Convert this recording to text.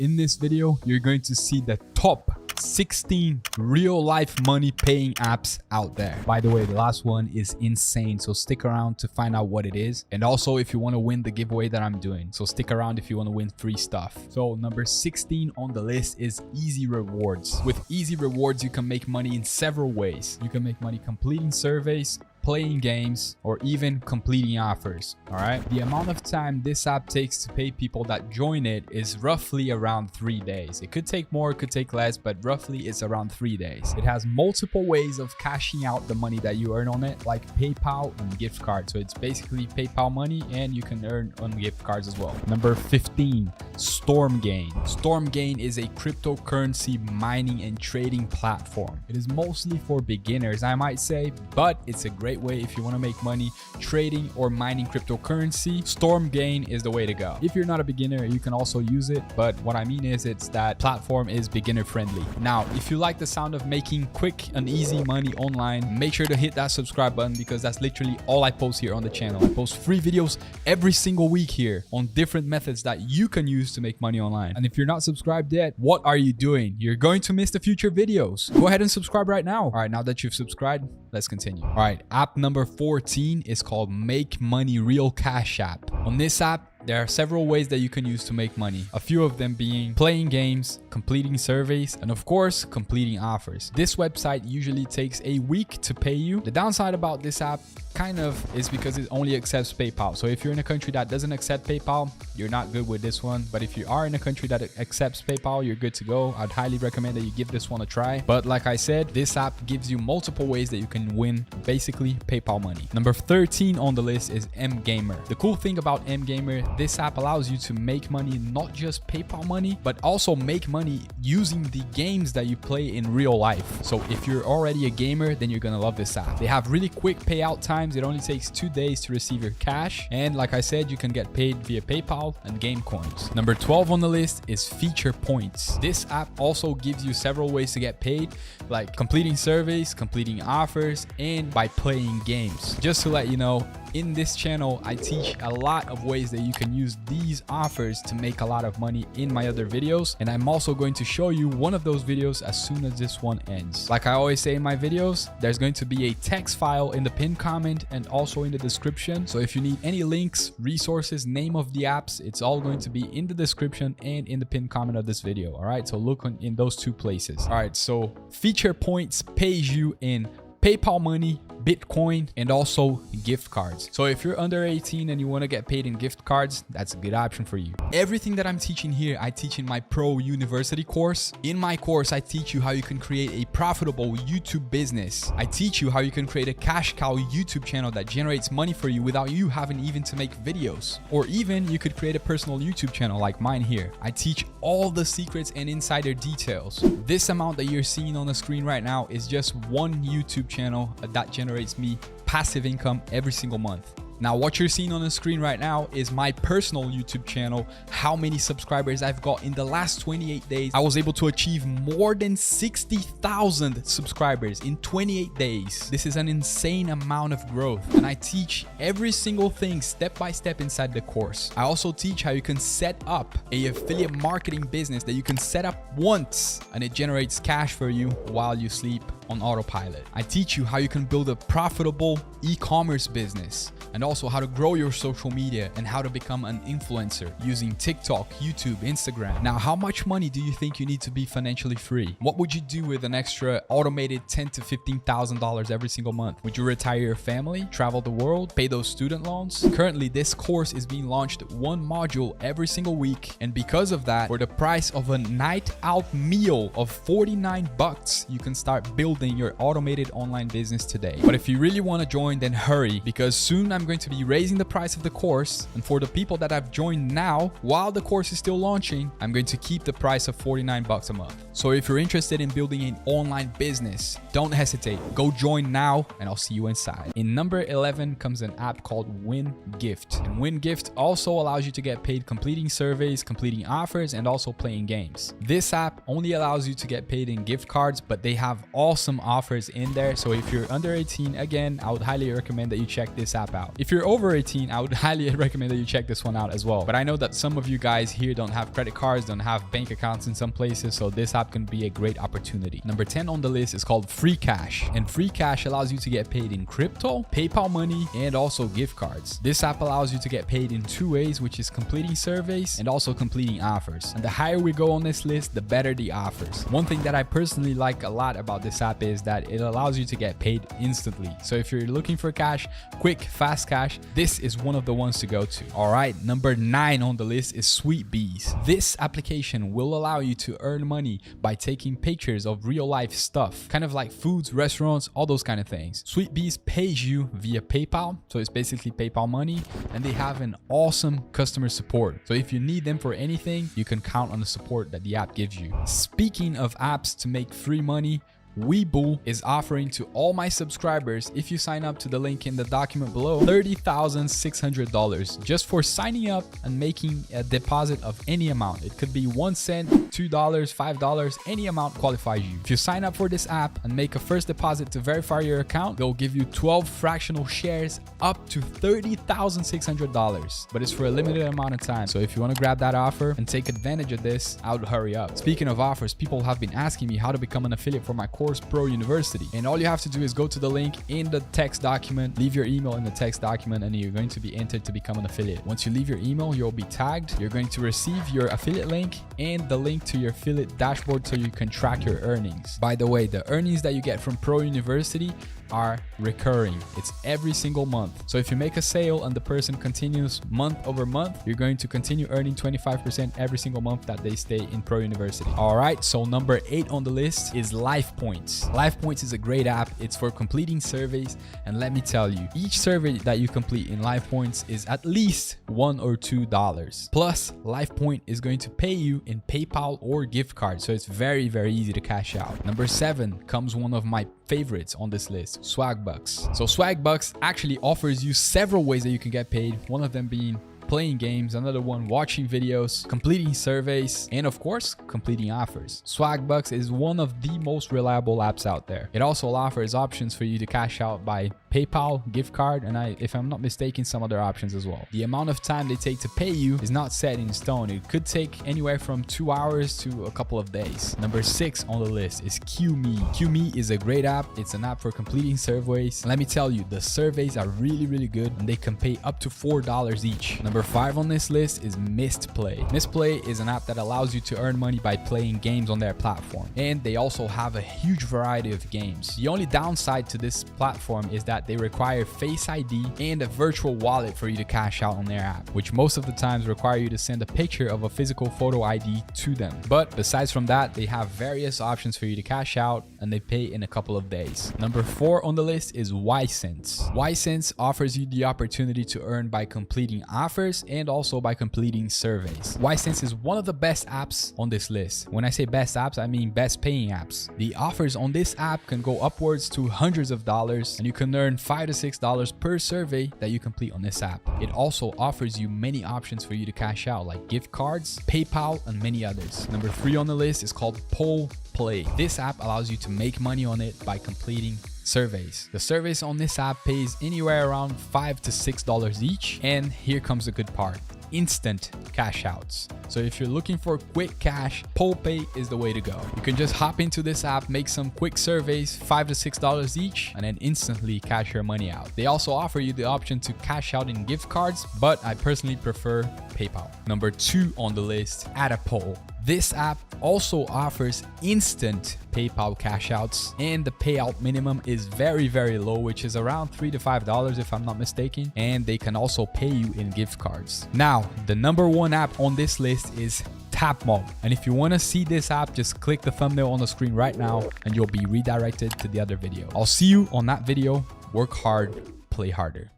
In this video, you're going to see the top 16 real-life money-paying apps out there. By the way, the last one is insane, so stick around to find out what it is. And also, if you want to win the giveaway that I'm doing, so stick around if you want to win free stuff. So number 16 on the list is Easy Rewards. With Easy Rewards, you can make money in several ways. You can make money completing surveys, playing games, or even completing offers. All right, the amount of time this app takes to pay people that join it is roughly around 3 days. It could take more, it could take less, but roughly it's around 3 days. It has multiple ways of cashing out the money that you earn on it, like PayPal and gift cards. So it's basically PayPal money, and you can earn on gift cards as well. Number 15, Stormgain. Stormgain is a cryptocurrency mining and trading platform. It is mostly for beginners, I might say, but it's a great way if you want to make money trading or mining cryptocurrency. Stormgain is the way to go. If you're not a beginner, you can also use it, but what I mean is it's that platform is beginner friendly. Now, if you like the sound of making quick and easy money online, make sure to hit that subscribe button, because that's literally all I post here on the channel. I post free videos every single week here on different methods that you can use to make money online. And if you're not subscribed yet, what are you doing? You're going to miss the future videos. Go ahead and subscribe right now. All right, now that you've subscribed, let's continue. All right, app number 14 is called Make Money Real Cash App. On this app, there are several ways that you can use to make money. A few of them being playing games, completing surveys, and of course, completing offers. This website usually takes a week to pay you. The downside about this app kind of is because it only accepts PayPal. So if you're in a country that doesn't accept PayPal, you're not good with this one. But if you are in a country that accepts PayPal, you're good to go. I'd highly recommend that you give this one a try. But like I said, this app gives you multiple ways that you can win basically PayPal money. Number 13 on the list is mGamer. The cool thing about mGamer, this app allows you to make money, not just PayPal money, but also make money using the games that you play in real life. So if you're already a gamer, then you're gonna love this app. They have really quick payout times. It only takes 2 days to receive your cash. And like I said, you can get paid via PayPal and game coins. Number 12 on the list is Feature Points. This app also gives you several ways to get paid, like completing surveys, completing offers, and by playing games. Just to let you know, in this channel, I teach a lot of ways that you can use these offers to make a lot of money in my other videos. And I'm also going to show you one of those videos as soon as this one ends. Like I always say in my videos, there's going to be a text file in the pinned comment and also in the description. So if you need any links, resources, name of the apps, it's all going to be in the description and in the pinned comment of this video. All right, so look in those two places. All right, so Feature Points pays you in PayPal money, Bitcoin, and also gift cards. So if you're under 18 and you want to get paid in gift cards, that's a good option for you. Everything that I'm teaching here, I teach in my Pro University course. In my course, I teach you how you can create a profitable YouTube business. I teach you how you can create a cash cow YouTube channel that generates money for you without you having even to make videos. Or even you could create a personal YouTube channel like mine here. I teach all the secrets and insider details. This amount that you're seeing on the screen right now is just one YouTube channel that generates me passive income every single month. Now, what you're seeing on the screen right now is my personal YouTube channel, how many subscribers I've got in the last 28 days. I was able to achieve more than 60,000 subscribers in 28 days. This is an insane amount of growth, and I teach every single thing step by step inside the course. I also teach how you can set up an affiliate marketing business that you can set up once and it generates cash for you while you sleep on autopilot. I teach you how you can build a profitable e-commerce business, and also how to grow your social media and how to become an influencer using TikTok, YouTube, Instagram. Now, how much money do you think you need to be financially free? What would you do with an extra automated $10,000 to $15,000 every single month? Would you retire your family, travel the world, pay those student loans? Currently, this course is being launched one module every single week, and because of that, for the price of a night out meal of 49 bucks, you can start building your automated online business today. But if you really want to join, then hurry, because soon I'm going to be raising the price of the course. And for the people that have joined now, while the course is still launching, I'm going to keep the price of 49 bucks a month. So if you're interested in building an online business, don't hesitate. Go join now, and I'll see you inside. In number 11 comes an app called WinGift. And WinGift also allows you to get paid completing surveys, completing offers, and also playing games. This app only allows you to get paid in gift cards, but they have awesome offers in there. So if you're under 18, again, I would highly recommend that you check this app out. If you're over 18, I would highly recommend that you check this one out as well. But I know that some of you guys here don't have credit cards, don't have bank accounts in some places, so this app can be a great opportunity. Number 10 on the list is called Free Cash, and Free Cash allows you to get paid in crypto, PayPal money, and also gift cards. This app allows you to get paid in two ways, which is completing surveys and also completing offers. And the higher we go on this list, the better the offers. One thing that I personally like a lot about this app is that it allows you to get paid instantly. So if you're looking for cash, quick, fast cash, this is one of the ones to go to. All right, number 9 on the list is Sweet Bees. This application will allow you to earn money by taking pictures of real life stuff, kind of like foods, restaurants, all those kind of things. Sweet Bees pays you via PayPal, so it's basically PayPal money, and they have an awesome customer support. So if you need them for anything, you can count on the support that the app gives you. Speaking of apps to make free money, Webull is offering to all my subscribers, if you sign up to the link in the document below, $30,600 just for signing up and making a deposit of any amount. It could be 1 cent, $2, $5, any amount qualifies you. If you sign up for this app and make a first deposit to verify your account, they'll give you 12 fractional shares up to $30,600, but it's for a limited amount of time. So if you want to grab that offer and take advantage of this, I would hurry up. Speaking of offers, people have been asking me how to become an affiliate for my course Pro University, and all you have to do is go to the link in the text document, leave your email in the text document, and you're going to be entered to become an affiliate. Once you leave your email, you'll be tagged. You're going to receive your affiliate link and the link to your affiliate dashboard so you can track your earnings. By the way, the earnings that you get from Pro University are recurring. It's every single month. So if you make a sale and the person continues month over month, you're going to continue earning 25% every single month that they stay in Pro University. All right, so number 8 on the list is Life Points. Life Points is a great app. It's for completing surveys, and let me tell you, each survey that you complete in Life Points is at least $1 or $2. Plus, Life Point is going to pay you in PayPal or gift cards, so it's very, very easy to cash out. Number 7 comes one of my favorites on this list, Swagbucks. So Swagbucks actually offers you several ways that you can get paid, one of them being playing games, another one watching videos, completing surveys, and of course, completing offers. Swagbucks is one of the most reliable apps out there. It also offers options for you to cash out by PayPal, gift card, and if I'm not mistaken, some other options as well. The amount of time they take to pay you is not set in stone. It could take anywhere from 2 hours to a couple of days. Number 6 on the list is QMe. QMe is a great app. It's an app for completing surveys. And let me tell you, the surveys are really, really good, and they can pay up to $4 each. Number 5 on this list is Mistplay. Mistplay is an app that allows you to earn money by playing games on their platform, and they also have a huge variety of games. The only downside to this platform is that they require Face ID and a virtual wallet for you to cash out on their app, which most of the times require you to send a picture of a physical photo ID to them. But besides from that, they have various options for you to cash out, and they pay in a couple of days. Number 4 on the list is YCents. YCents offers you the opportunity to earn by completing offers and also by completing surveys. YCents is one of the best apps on this list. When I say best apps, I mean best paying apps. The offers on this app can go upwards to hundreds of dollars, and you can earn $5 to $6 per survey that you complete on this app. It also offers you many options for you to cash out, like gift cards, PayPal, and many others. Number 3 on the list is called Play. This app allows you to make money on it by completing surveys. The surveys on this app pays anywhere around $5 to $6 each, and here comes the good part: instant cash outs. So if you're looking for quick cash, Pay is the way to go. You can just hop into this app, make some quick surveys, $5 to $6 each, and then instantly cash your money out. They also offer you the option to cash out in gift cards, but I personally prefer PayPal. Number 2 on the list, Adapole. This app also offers instant PayPal cash outs, and the payout minimum is very, very low, which is around $3 to $5 if I'm not mistaken, and they can also pay you in gift cards. Now, the number 1 app on this list is Tapmo, and if you want to see this app, just click the thumbnail on the screen right now and you'll be redirected to the other video. I'll see you on that video. Work hard, play harder.